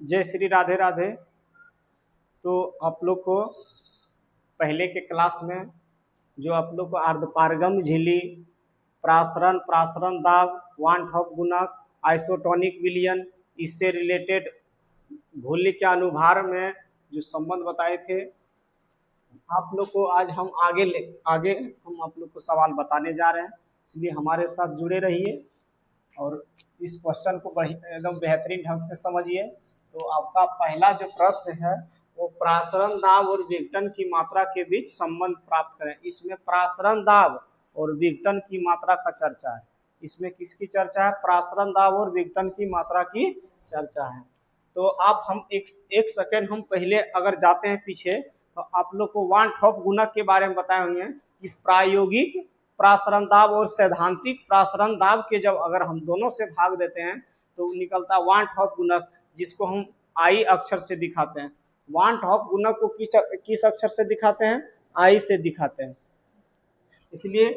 जय श्री राधे राधे। तो आप लोग को पहले के क्लास में जो आप लोग को अर्धपारगम झिल्ली, प्रासरण प्रासरण दाब, वान ठॉप गुणक, आइसोटोनिक विलयन, इससे रिलेटेड भूल्य के अनुभार में जो संबंध बताए थे, आप लोग को आज हम आगे हम आप लोग को सवाल बताने जा रहे हैं, इसलिए हमारे साथ जुड़े रहिए और इस क्वेश्चन को एकदम बेहतरीन ढंग से समझिए। तो आपका पहला जो प्रश्न है वो प्रासरण दाब और विघटन की मात्रा के बीच संबंध प्राप्त करें। इसमें प्रासरण दाब और विघटन की मात्रा का चर्चा है। इसमें किसकी चर्चा है? प्रासरण दाब और विघटन की मात्रा की चर्चा है। तो आप हम एक सेकेंड हम पहले अगर जाते हैं पीछे, तो आप लोग को वान ठॉप गुणक के बारे में बताए होंगे कि प्रायोगिक प्रासरण दाब और सैद्धांतिक प्रासरण दाब के जब अगर हम दोनों से भाग देते हैं तो निकलता वान ठॉप गुणक, जिसको हम आई अक्षर से दिखाते हैं। वान ठॉप गुणक को किस अक्षर से दिखाते हैं? आई से दिखाते हैं। इसलिए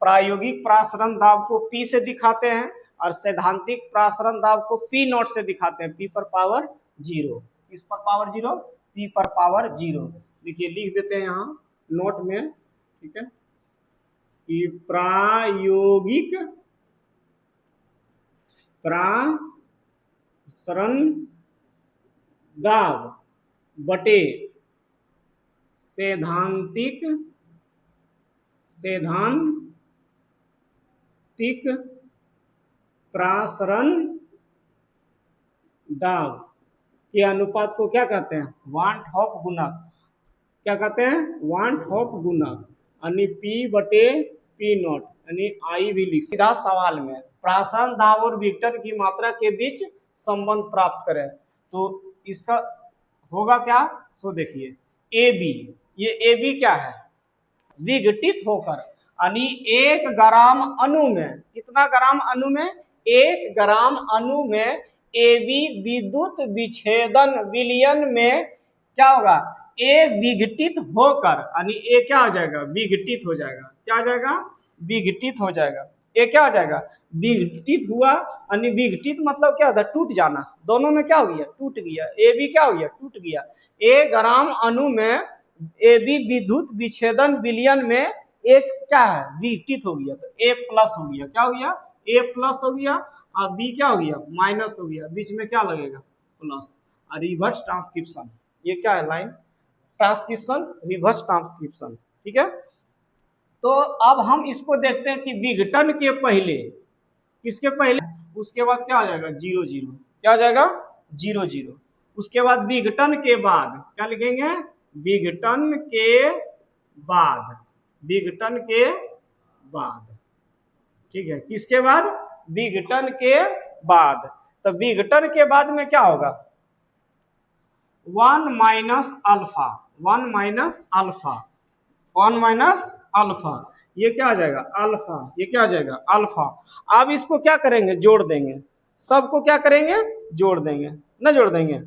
प्रायोगिक प्रासरण दाब को पी से दिखाते हैं और सैद्धांतिक प्रासरण दाब को पी नॉट से दिखाते हैं, पी पर पावर 0। किस पर पावर 0? पी पर पावर 0। देखिए लिख देते हैं यहाँ नोट में, ठीक है, कि प्रायोगिक प्रासरण दाब बटे सैद्धांतिक प्रासरण दाब के अनुपात को क्या कहते हैं? वान ठॉप गुणक। क्या कहते हैं? वान ठॉप गुणक, यानी पी बटे पी नॉट, यानी आई भी लिख। सीधा सवाल में प्रासरण दाब और विघटन की मात्रा के बीच संबंध प्राप्त करें, तो इसका होगा क्या? सो देखिए ए बी, ये ए बी क्या है? विघटित होकर, यानी 1 ग्राम अणु में, कितना ग्राम अणु में? 1 ग्राम अणु में ए बी विद्युत विच्छेदन विलयन में क्या होगा? ए विघटित होकर, यानी ए क्या हो जाएगा? विघटित हो जाएगा। क्या हो जाएगा? विघटित हो जाएगा। ए क्या हो जाएगा? विघटित हुआ, यानी विघटित मतलब क्या होता है? टूट जाना। दोनों में क्या हो गया? टूट गया। ए बी क्या हो गया? टूट गया। 1 ग्राम अणु में ए बी विद्युत विच्छेदन विलयन में एक क्या है? विघटित हो गया, तो ए प्लस हो गया। क्या हो गया? ए प्लस हो गया और बी क्या हो गया? माइनस हो गया। बीच में क्या लगेगा? प्लस। रिवर्स ट्रांसक्रिप्शन, ये क्या है? लाइन ट्रांसक्रिप्शन, रिवर्स ट्रांसक्रिप्शन, ठीक है। तो अब हम इसको देखते हैं कि विघटन के पहले, किसके पहले? उसके बाद क्या हो जाएगा? 0 0। क्या हो जाएगा? 0 0। उसके बाद विघटन के बाद क्या लिखेंगे? विघटन के बाद, विघटन के बाद, ठीक है। किसके बाद? विघटन के बाद। तो विघटन के बाद में क्या होगा? 1 minus alpha, 1 minus alpha, 1 minus alpha, ये क्या आ जाएगा? अल्फा। ये क्या आ जाएगा? अल्फा। अब इसको क्या करेंगे? जोड़ देंगे। सबको क्या करेंगे? जोड़ देंगे। ना जोड़ देंगे?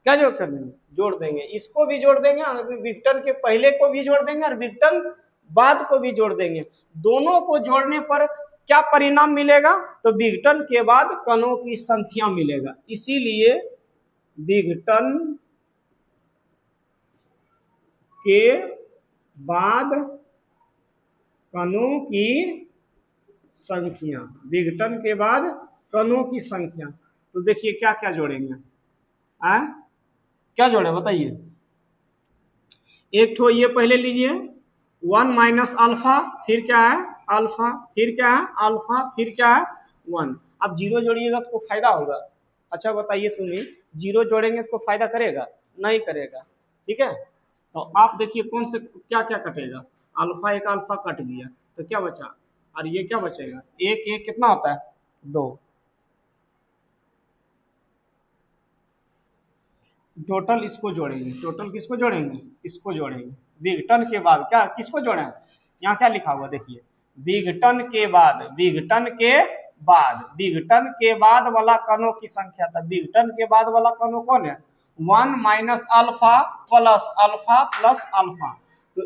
क्या जोड़ कर देंगे? जोड़ देंगे। इसको भी जोड़ देंगे, विघटन के पहले को भी जोड़ देंगे और विघटन बाद को भी जोड़ देंगे। दोनों को जोड़ने पर क्या परिणाम मिलेगा? तो विघटन के बाद कणों की संख्या मिलेगा। इसीलिए विघटन के बाद कणों की संख्या, विघटन के बाद कणों की संख्या। तो देखिए क्या क्या जोड़ेंगे? क्या जोड़े बताइए? एक तो ये पहले लीजिए 1 माइनस अल्फा, फिर क्या है? अल्फा, फिर क्या है? अल्फा, फिर क्या है? 1। अब 0 जोड़िएगा तो फायदा होगा। अच्छा बताइए तुम्हें, 0 जोड़ेंगे तो फायदा करेगा? नहीं करेगा, ठीक है। तो आप देखिए कौन से क्या क्या कटेगा? अल्फा, एक अल्फा कट गया, तो क्या बचा? और ये क्या बचेगा? एक एक कितना होता है? 2। टोटल इसको जोड़ेंगे। टोटल किसको जोड़ेंगे? इसको जोड़ेंगे। विघटन के बाद क्या, किसको जोड़े? यहाँ क्या लिखा हुआ देखिए, विघटन के बाद, विघटन के बाद, विघटन के बाद वाला कणों की संख्या था। विघटन के बाद वाला कणों कौन है? 1 minus alpha plus alpha plus alpha. तो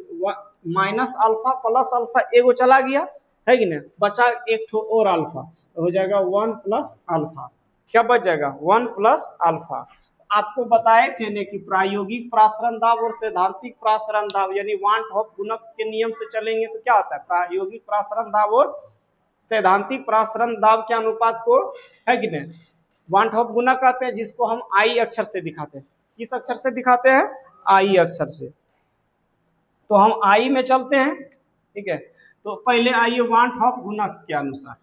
माइनस अल्फा प्लस अल्फा एगो चला गया है कि नहीं, बचा एक ठो और अल्फा, तो हो जाएगा 1 प्लस अल्फा। क्या बच जाएगा 1 प्लस अल्फा। आपको बताए थे ने कि प्रायोगिक प्रासरण दाब और सैद्धांतिक प्रासरण दाब यानी वान हॉफ गुणक के नियम से चलेंगे तो क्या होता है, प्रायोगिक प्रासरण दाब और सैद्धांतिक प्रासरण दाब के अनुपात को, है कि नहीं, वान हॉफ गुणक कहते हैं, जिसको हम आई अक्षर से दिखाते हैं। किस अक्षर से दिखाते हैं, आई अक्षर से। तो हम आई में चलते हैं, ठीक है। तो पहले आइए वान हॉफ गुणक के अनुसार,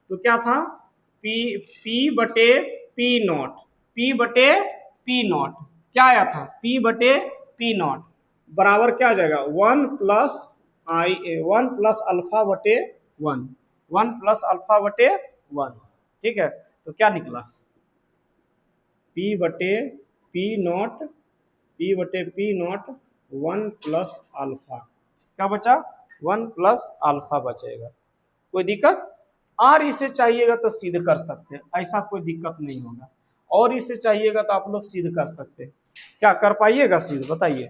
तो क्या था, पी बटे पी नॉट, पी बटे पी नॉट क्या आया था, पी बटे पी नॉट बराबर क्या आ जाएगा 1 प्लस आई 1 प्लस अल्फा बटे 1, 1 प्लस अल्फा बटे 1, ठीक है। तो क्या निकला, पी बटे पी नॉट, पी बटे पी नॉट 1 प्लस अल्फा, क्या बचा 1 प्लस अल्फा बचेगा। कोई दिक्कत, और इसे चाहिएगा तो सिद्ध कर सकते हैं, ऐसा कोई दिक्कत नहीं होगा। और इसे चाहिएगा तो आप लोग सिद्ध कर सकते हैं, क्या कर पाइएगा सिद्ध, बताइए।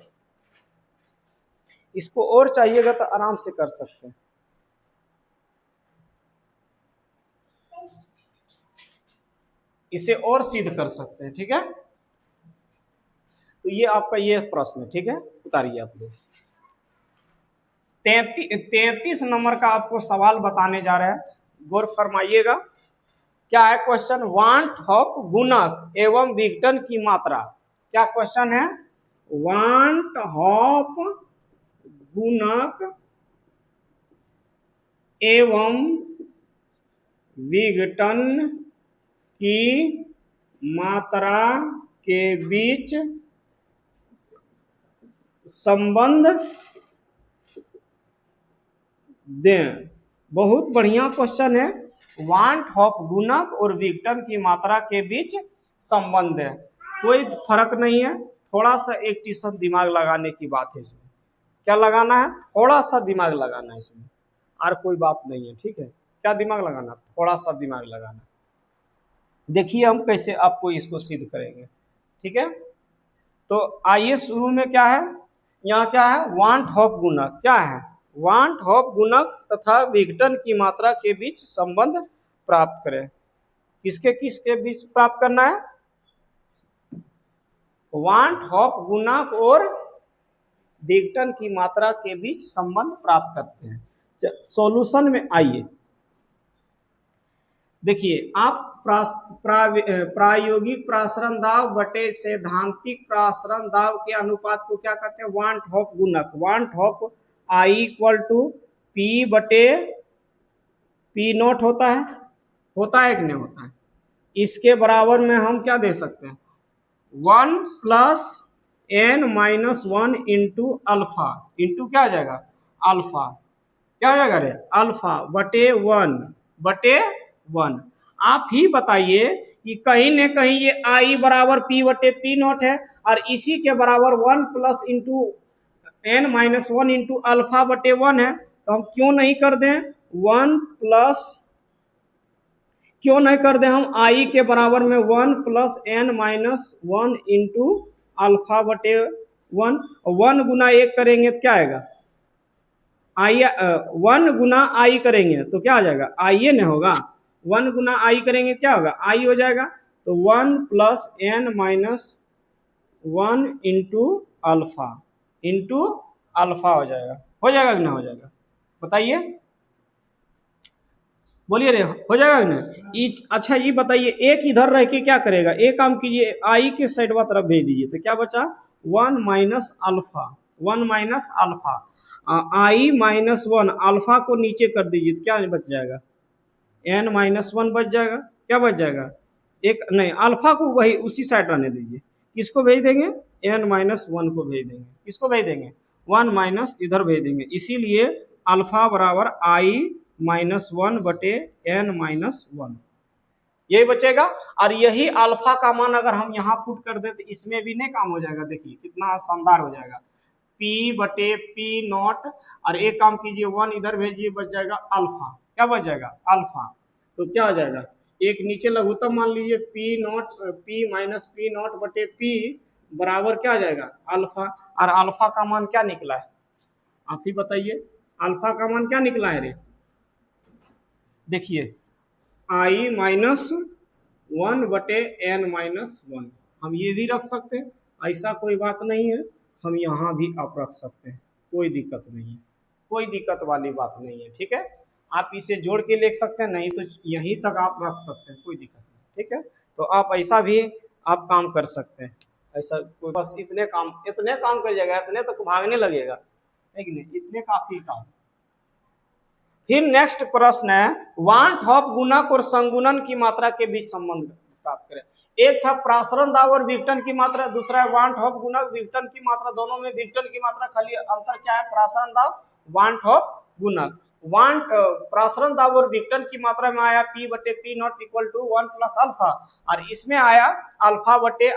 इसको और चाहिएगा तो आराम से कर सकते हैं। इसे और सिद्ध कर सकते हैं, ठीक है। तो ये आपका ये प्रश्न है, ठीक है, उतारिए आप लोग। 33 नंबर का आपको सवाल बताने जा रहा है, गौर फरमाइएगा। क्या है क्वेश्चन, वांट हॉफ गुणक एवं विघटन की मात्रा। क्या क्वेश्चन है, वांट हॉफ गुणक एवं विघटन की मात्रा के बीच संबंध दें। बहुत बढ़िया क्वेश्चन है, वांट हॉफ गुणक और विघटन की मात्रा के बीच संबंध है। कोई फर्क नहीं है, थोड़ा सा एक टीशन दिमाग लगाने की बात है इसमें। क्या लगाना है, थोड़ा सा दिमाग लगाना है इसमें, और कोई बात नहीं है, ठीक है। क्या दिमाग लगाना, थोड़ा सा दिमाग लगाना। देखिए हम कैसे आपको इसको सिद्ध करेंगे, ठीक है। तो आइए शुरू में क्या है, यहाँ क्या है, वांट हॉफ गुणक, क्या है, वांट हॉफ गुणक तथा विघटन की मात्रा के बीच संबंध प्राप्त करें। किसके बीच प्राप्त करना है, वांट हॉफ गुणक और विघटन की मात्रा के बीच संबंध प्राप्त करते हैं। सॉल्यूशन में आइए, देखिए आप प्रायोगिक प्रासरण दाब बटे सैद्धांतिक प्रासरण दाब के अनुपात को क्या कहते हैं, वांट हॉफ गुणक। Van't Hoff i equal to p बटे पी नॉट होता है कि नहीं होता है। इसके बराबर में हम क्या दे सकते हैं, 1 plus n minus 1 into alpha, into क्या आ जाएगा अल्फा, क्या आ जाएगा रे अल्फा बटे 1। आप ही बताइए कि कहीं न कहीं ये आई बराबर पी बटे पी नॉट है, और इसी के बराबर 1 plus into n minus 1 into alpha बटे 1 है। तो हम क्यों नहीं कर दें 1 प्लस, क्यों नहीं कर दें हम आई के बराबर में 1 plus n minus 1 into alpha बटे 1। 1 गुना 1 करेंगे तो क्या आएगा, आई 1 गुना आई करेंगे तो क्या आ जाएगा, आई न होगा। 1 गुना आई करेंगे क्या होगा, आई हो जाएगा। तो 1 plus n minus 1 into alpha हो जाएगा कि ना हो जाएगा, बताइए, बोलिए रे, हो जाएगा कि ना। अच्छा ये बताइए, एक इधर रह के क्या करेगा, एक काम कीजिए, आई के साइडवा तरफ भेज दीजिए, तो क्या बचा 1 माइनस अल्फा, आई माइनस 1 अल्फा को नीचे कर दीजिए तो क्या बच जाएगा, एन माइनस 1 बच जाएगा। क्या बच जाएगा, एक नहीं, अल्फा को वही उसी साइड रहने दीजिए। किसको भेज देंगे, एन माइनस 1 को भेज देंगे। किसको भेज देंगे, 1 माइनस इधर भेज देंगे। इसीलिए अल्फा बराबर आई माइनस 1 बटे एन माइनस 1, यही बचेगा। और यही अल्फा का मान अगर हम यहाँ पुट कर दे तो इसमें भी नहीं काम हो जाएगा, देखिए कितना शानदार हो जाएगा, पी बटे पी नॉट, और एक काम कीजिए 1 इधर भेजिए, बच जाएगा अल्फा। क्या बच जाएगा अल्फा, तो क्या हो जाएगा, एक नीचे लघुत्तम मान लीजिए पी माइनस पी नॉट बटे पी बराबर क्या आ जाएगा अल्फा। और अल्फा का मान क्या निकला है, आप ही बताइए, अल्फा का मान क्या निकला है रे, देखिए आई माइनस 1/n-1। हम ये भी रख सकते हैं, ऐसा कोई बात नहीं है, हम यहाँ भी आप रख सकते हैं, कोई दिक्कत नहीं है, कोई दिक्कत वाली बात नहीं है। ठीक है, आप इसे जोड़ के लिख सकते हैं, नहीं तो यहीं तक आप रख सकते हैं, कोई दिक्कत नहीं। ठीक है, तो आप ऐसा भी आप काम कर सकते हैं, ऐसा कोई बस इतने काम कर जाएगा, इतने तक भागने लगेगा, है कि नहीं, इतने काफी काम। फिर नेक्स्ट प्रश्न है, वांट ऑफ गुणक और संगुणन की मात्रा के बीच संबंध प्राप्त करें। एक था प्रासरण दाब और विघटन की मात्रा, दूसरा है वांट ऑफ गुणक विघटन की मात्रा, दोनों में विघटन की मात्रा, खाली अंतर क्या है, प्रासरण दाब वांट ऑफ गुणक। वांट प्रासरण दाब और विघटन की मात्रा में आया P बटे P naught equal to 1 plus alpha, और इसमें आया अल्फा बटे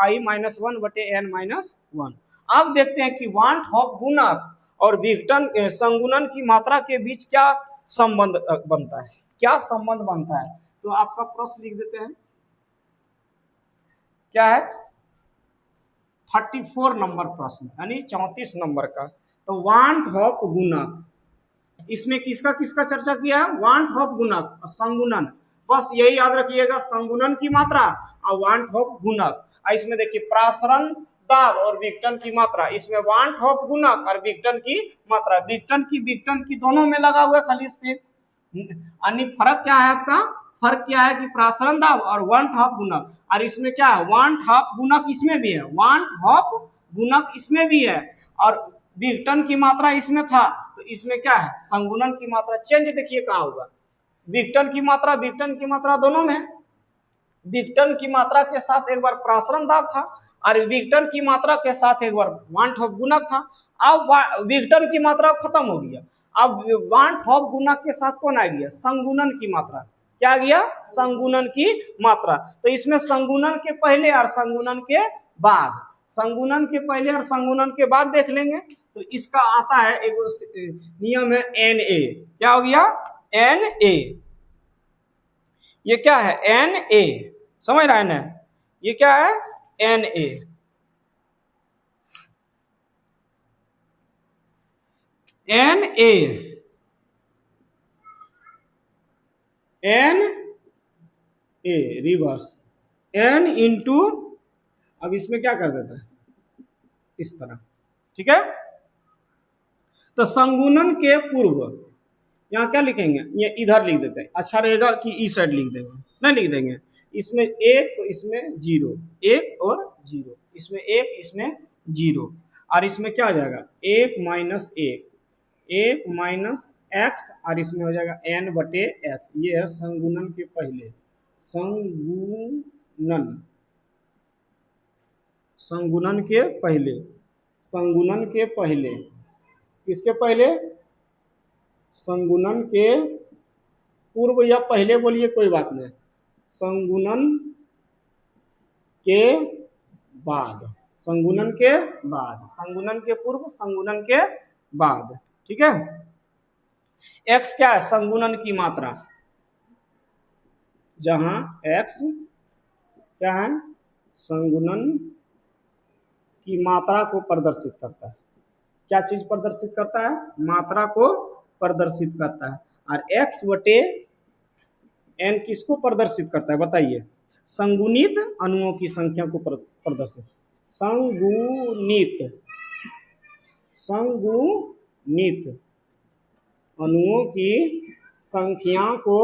I माइनस 1 बटे n माइनस 1। अब देखते हैं कि वांट ऑफ गुणक और विघटन संगुणन की मात्रा के बीच क्या संबंध बनता है, क्या संबंध बनता है। तो आपका प्रश्न लिख देते हैं, क्या है, 34 नंबर प्रश्न, यानी 34 नंबर का। तो वांट ऑफ गुणक, इसमें किसका किसका चर्चा किया है, वांट ऑफ गुणक और संगुणन, बस यही याद रखिएगा, संगुणन की मात्रा और वांट ऑफ गुणक। इसमें देखिए प्रासरण दाब और विघटन की मात्रा, इसमें वांट ऑफ गुणक और विघटन की मात्रा, विघटन की दोनों में लगा हुआ खाली से, यानी फर्क क्या है आपका, फर्क क्या है कि प्रासरण दाब और वांट ऑफ गुणक, और इसमें क्या है, वांट ऑफ गुणक इसमें भी है, वांट ऑफ गुणक इसमें भी है, और विघटन की मात्रा इसमें था, तो इसमें क्या है, संगुणन की मात्रा। चेंज देखिए कहाँ होगा, विघटन की मात्रा दोनों में, विघटन की मात्रा के साथ एक बार प्रासरण दाब था, और विघटन की मात्रा के साथ एक बार वांट ऑफ गुणक था। अब विघटन की मात्रा खत्म हो गया, अब वांट ऑफ गुणक के साथ कौन आ गया, संगुणन की मात्रा, क्या आ गया, संगुणन की मात्रा। तो इसमें संगुणन के पहले और संगुणन के बाद, संगुणन के पहले और संगुणन के बाद देख लेंगे। तो इसका आता है एक नियम है Na, क्या हो गया, Na, ये क्या है, Na, समझ रहा है ना, ये क्या है, Na, रिवर्स N इंटू, अब इसमें क्या कर देता है, इस तरह, ठीक है। तो संगुणन के पूर्व यहाँ क्या लिखेंगे, ये इधर लिख देते हैं, अच्छा रहेगा कि इस साइड लिख देंगे, नहीं लिख देंगे, इसमें एक तो इसमें जीरो, एक और जीरो, इसमें एक इसमें जीरो, और इसमें क्या हो जाएगा, एक माइनस एक, एक माइनस एक्स, और इसमें हो जाएगा n बटे एक्स। ये है संगुणन के पहले, संगुणन, संगुणन के पहले, संगुणन के पहले, किसके पहले, संगुणन के पूर्व या पहले बोलिए कोई बात नहीं, संगुणन के बाद, संगुणन के बाद, संगुणन के पूर्व, संगुणन के बाद, ठीक है। x क्या है, संगुणन की मात्रा, जहां x क्या है, संगुणन की मात्रा को प्रदर्शित करता है, क्या चीज प्रदर्शित करता है, मात्रा को प्रदर्शित करता है। और x बटे n किसको प्रदर्शित करता है बताइए, संगुणित अणुओं की संख्या को प्रदर्शित, संगुणित, संगुणित अणुओं की संख्या को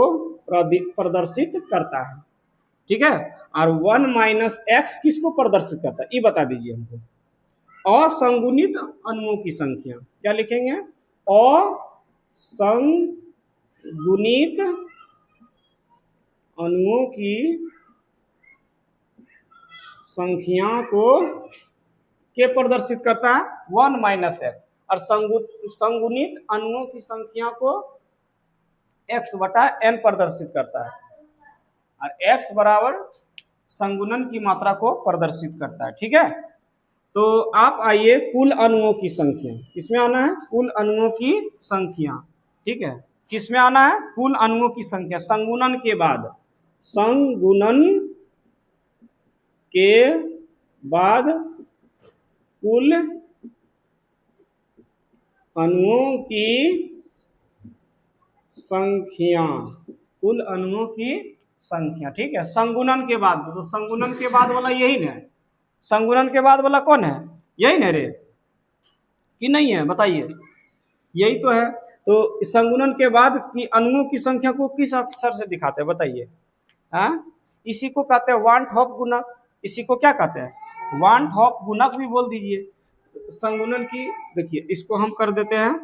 प्रदर्शित करता है, ठीक है। और 1 माइनस एक्स किसको प्रदर्शित करता है, ये बता दीजिए हमको, असंगुणित अणुओं की संख्या, क्या लिखेंगे, असंगुणित अणुओं की संख्या को के प्रदर्शित करता है 1 माइनस एक्स, और संगुणित अणुओं की संख्या को x बटा n प्रदर्शित करता है, और x बराबर संगुणन की मात्रा को प्रदर्शित करता है, ठीक है। तो आप आइए कुल अणुओं की संख्या, किसमें आना है, कुल अणुओं की संख्या, ठीक है, किसमें आना है, कुल अणुओं की संख्या, संगुणन के बाद, संगुणन के बाद कुल अणुओं की संख्या, कुल अणुओं की संख्या, ठीक है। संगुणन के बाद, तो संगुणन के बाद वाला यही ना, संगुणन के बाद वाला कौन है, यही ना रे, कि नहीं है, बताइए, यही तो है। तो संगुणन के बाद की अणुओं की संख्या को किस अक्षर से दिखाते हैं, बताइए। हाँ, इसी को कहते हैं वान हॉफ गुणक, इसी को क्या कहते हैं, वान हॉफ गुणक भी बोल दीजिए। संगुणन की देखिए, इसको हम कर देते हैं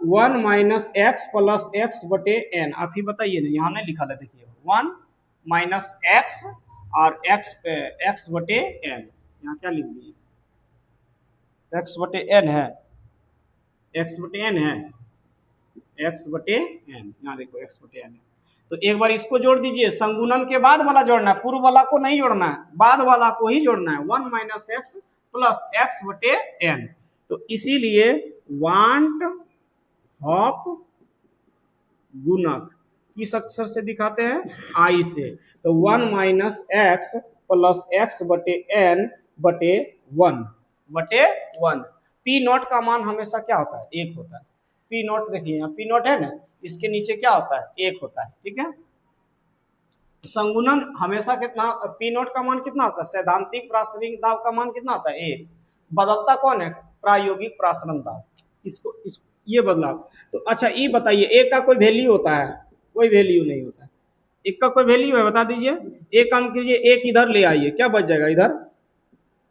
1 माइनस एक्स प्लस एक्स बटे एन। आप ही बताइए ना, यहाँ नहीं लिखा है, देखिए 1 माइनस एक्स और एक्स बटे एन, यहाँ क्या लिख दिए, एक्स बटे एन है, एक्स बटे एन है, एक्स बटे एन, यहाँ देखो एक्स बटे एन है। तो एक बार इसको जोड़ दीजिए, संगुणन के बाद वाला जोड़ना है, पूर्व वाला को नहीं जोड़ना है, बाद वाला को ही जोड़ना है, 1 माइनस एक्स प्लस एक्स बटे एन। तो इसीलिए वांट हॉफ गुणक किस अक्षर से दिखाते हैं, आई से। तो 1 माइनस एक्स प्लस एक्स बटे एन बटे 1 बटे 1। पी नॉट का मान हमेशा क्या होता है, 1 होता है। पी नॉट देखिए, यहाँ पी नॉट है ना, इसके नीचे क्या होता है, 1 होता है, ठीक है। संगुणन हमेशा कितना, पी नॉट का मान कितना होता है, सैद्धांतिक प्रासंगिक दाब का मान कितना होता है, 1। बदलता कौन है, प्रायोगिक प्रासरण दाब, इसको ये बदलाव। तो अच्छा ये बताइए, एक का कोई वैल्यू होता है, कोई वैल्यू नहीं होता है, एक का कोई वैल्यू है, बता दीजिए। एक काम कीजिए, एक इधर ले आइए, क्या बच जाएगा इधर,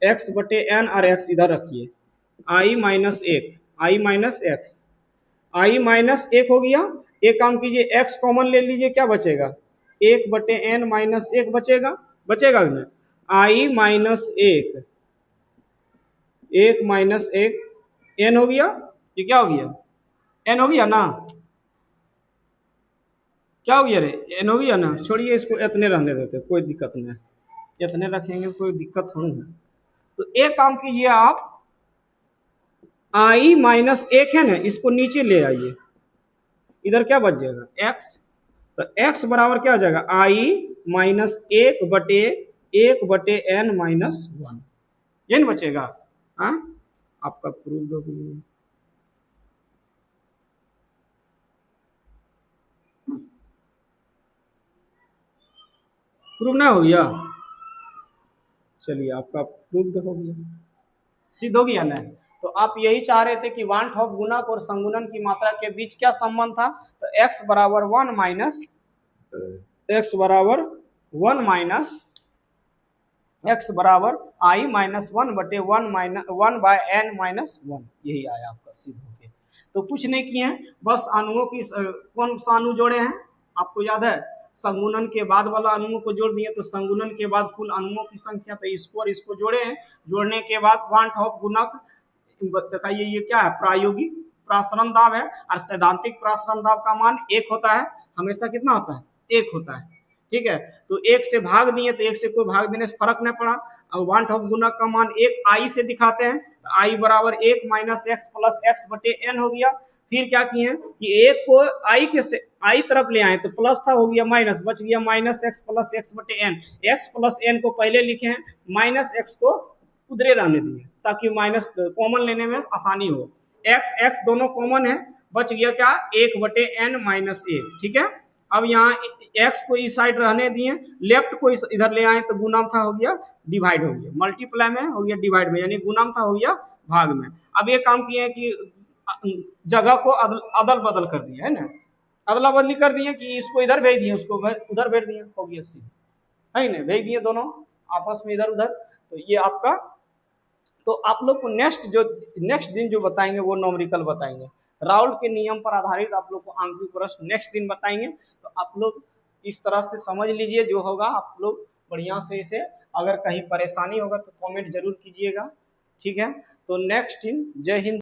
एक्स बटे एन और एक्स इधर रखिए, आई माइनस 1, आई माइनस एक्स, आई माइनस 1 हो गया। एक काम कीजिए, एक्स कॉमन ले लीजिए, क्या बचेगा, 1 बटे एन माइनस 1 बचेगा, बचेगा कि नहीं, आई माइनस 1, 1 माइनस 1 एन हो गया, ये क्या हो गया, एन हो गया ना, क्या हो गया रे, एन हो गया ना। छोड़िए इसको, इतने रहने देते, कोई दिक्कत नहीं, इतने रखेंगे कोई दिक्कत थोड़ी है। तो एक काम कीजिए आप, आई माइनस 1 है ना, इसको नीचे ले आइए, इधर क्या बच जाएगा, एक्स। तो एक्स बराबर क्या हो जाएगा, आई माइनस 1 बटे एन माइनस 1, ये नहीं बचेगा। हाँ, आपका प्रूफ हो गया, प्रूफ ना हो गया, चलिए आपका प्रूफ हो गया, सिद्ध हो गया ना। तो आप यही चाह रहे थे कि वांट ऑफ गुणक और संगुणन की मात्रा के बीच क्या संबंध था, तो x बराबर 1 माइनस एक्स बराबर 1 माइनस एक्स बराबर आई माइनस 1 बटे 1 बाय एन माइनस 1, यही आया आपका सिद्ध हो गया। तो कुछ नहीं किए हैं, बस अणुओं की कौन सा अणु जोड़े हैं, आपको याद है, संगुणन के बाद वाला अणुओं को जोड़ दिए, तो संगुणन के बाद कुल अणुओं की संख्या, तो इसको और इसको जोड़े हैं। जोड़ने के बाद वांट ऑफ गुणक बताइए, ये क्या है, प्रायोगिक प्रासरण दाब है, और सैद्धांतिक प्रासरण दाब का मान 1 होता है, हमेशा कितना होता है, 1 होता है, ठीक है। तो 1 से भाग दिए, तो 1 से कोई भाग देने से फर्क नहीं पड़ा। अब वांट ऑफ गुणक का मान 1 आई से दिखाते हैं, तो आई बराबर 1 माइनस एक्स प्लस एक्स बटे एन हो गया। फिर क्या किए कि एक को आई के से आई तरफ ले आए, तो प्लस था, हो गया माइनस, बच गया माइनस एक्स प्लस एक्स बटे एन। एक्स प्लस एन को पहले लिखे हैं, माइनस एक्स को उधरे रहने दिए, ताकि माइनस कॉमन लेने में आसानी हो। एक्स एक्स दोनों कॉमन है, बच गया क्या, 1 बटे एन माइनस 1, ठीक है। अब यहाँ एक्स को इस साइड रहने दिए, लेफ्ट को इधर ले आए, तो गुणामता हो गया डिवाइड हो गया, मल्टीप्लाई में हो गया डिवाइड में, यानी गुणामता हो गया भाग में। अब ये काम किए कि जगह को अदल बदल कर दिया है ना, अदला बदली कर दिए, कि इसको इधर भेज दिए, उसको उधर भेज दिए, हो गया सी, है ना, भेज दिए दोनों आपस में इधर उधर। तो ये आपका, तो आप लोग को नेक्स्ट दिन जो बताएंगे वो न्यूमेरिकल बताएंगे, राउल के नियम पर आधारित आप लोग को आंतरिक प्रश्न नेक्स्ट दिन बताएंगे। तो आप लोग इस तरह से समझ लीजिए, जो होगा आप लोग बढ़िया से इसे, अगर कहीं परेशानी होगा तो कमेंट जरूर कीजिएगा, ठीक है। तो नेक्स्ट दिन, जय हिंद।